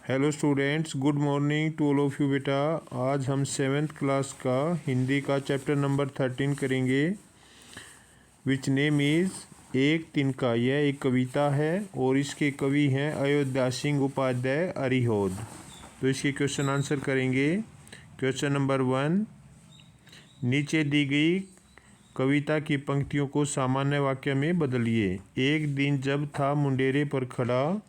Hello students, good morning to all of you. बेटा, आज हम 7th क्लास का हिंदी का चैप्टर नंबर 13 करेंगे, विच नेम इज़ एक तिनका। यह एक कविता है और इसके कवि हैं अयोध्या सिंह उपाध्याय अरिहोद। तो इसके क्वेश्चन आंसर करेंगे। क्वेश्चन नंबर 1, नीचे दी गई कविता की पंक्तियों को सामान्य वाक्य में बदलिए। एक दिन जब था मुंडेरे पर खड़ा,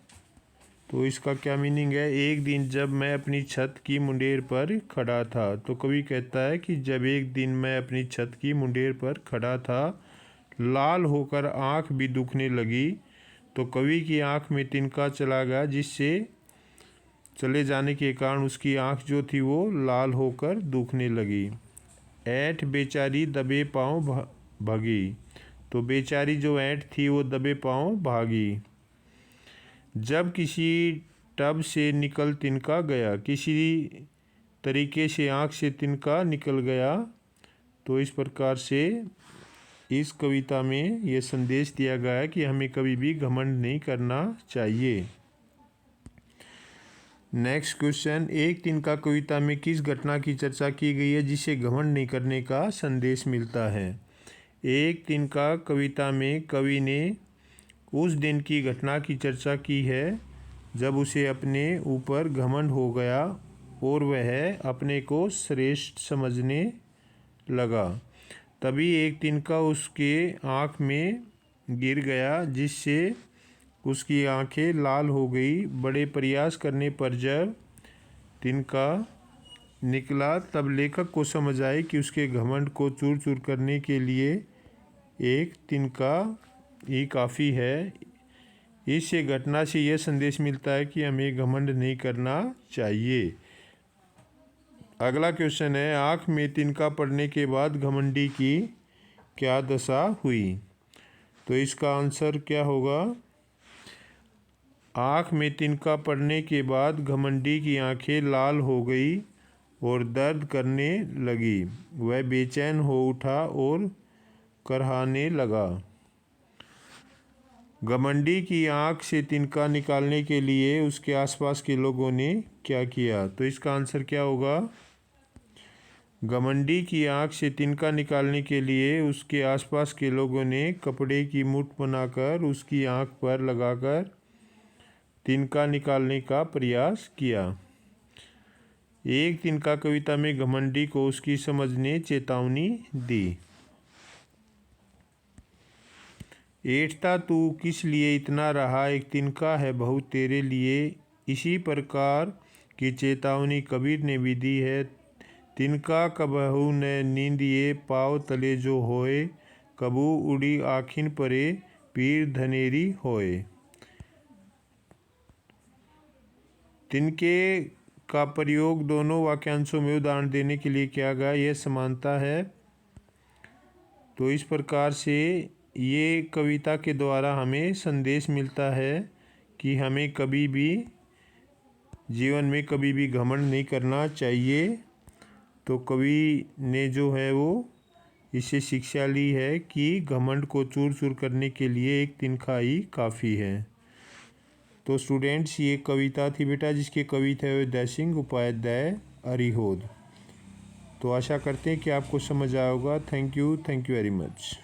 तो इसका क्या मीनिंग है? एक दिन जब मैं अपनी छत की मुंडेर पर खड़ा था। तो कवि कहता है कि जब एक दिन मैं अपनी छत की मुंडेर पर खड़ा था, लाल होकर आँख भी दुखने लगी। तो कवि की आँख में तिनका चला गया, जिससे चले जाने के कारण उसकी आँख जो थी वो लाल होकर दुखने लगी। ऐंठ बेचारी दबे पाँव भागी। तो बेचारी जो ऐंठ थी वो दबे पाँव भागी। जब किसी टब से निकल तिनका गया, किसी तरीके से आँख से तिनका निकल गया। तो इस प्रकार से इस कविता में ये संदेश दिया गया है कि हमें कभी भी घमंड नहीं करना चाहिए। नेक्स्ट क्वेश्चन, एक तिनका कविता में किस घटना की चर्चा की गई है जिसे घमंड नहीं करने का संदेश मिलता है? एक तिनका कविता में कवि ने उस दिन की घटना की चर्चा की है जब उसे अपने ऊपर घमंड हो गया और वह अपने को श्रेष्ठ समझने लगा। तभी एक तिनका उसके आँख में गिर गया, जिससे उसकी आंखें लाल हो गई। बड़े प्रयास करने पर जब तिनका निकला, तब लेखक को समझ आए कि उसके घमंड को चूर चूर करने के लिए एक तिनका ही काफ़ी है। इस घटना से यह संदेश मिलता है कि हमें घमंड नहीं करना चाहिए। अगला क्वेश्चन है, आँख में तिनका पड़ने के बाद घमंडी की क्या दशा हुई? तो इसका आंसर क्या होगा? आँख में तिनका पड़ने के बाद घमंडी की आंखें लाल हो गई और दर्द करने लगी। वह बेचैन हो उठा और करहाने लगा। घमंडी की आँख से तिनका निकालने के लिए उसके आसपास के लोगों ने क्या किया? तो इसका आंसर क्या होगा? घमंडी की आँख से तिनका निकालने के लिए उसके आसपास के लोगों ने कपड़े की मूठ बनाकर उसकी आँख पर लगाकर तिनका निकालने का प्रयास किया। एक तिनका कविता में घमंडी को उसकी समझ ने चेतावनी दी। ऐंठता तू किस लिए इतना रहा, एक तिनका है बहुत तेरे लिए। इसी प्रकार की चेतावनी कबीर ने भी दी है। तिनका कबहू न नींदिए, पाँव तले जो होए। कबू उड़ी आखिन परे, पीर धनेरी होए। तिनके का प्रयोग दोनों वाक्यांशों में उदाहरण देने के लिए किया गया, यह समानता है। तो इस प्रकार से ये कविता के द्वारा हमें संदेश मिलता है कि हमें कभी भी जीवन में कभी भी घमंड नहीं करना चाहिए। तो कवि ने जो है वो इससे शिक्षा ली है कि घमंड को चूर चूर करने के लिए एक तिनका ही काफ़ी है। तो स्टूडेंट्स, ये कविता थी बेटा, जिसके कवि थे अयोध्या सिंह उपाध्याय अरिहोद। तो आशा करते हैं कि आपको समझ आया होगा। Thank you very much.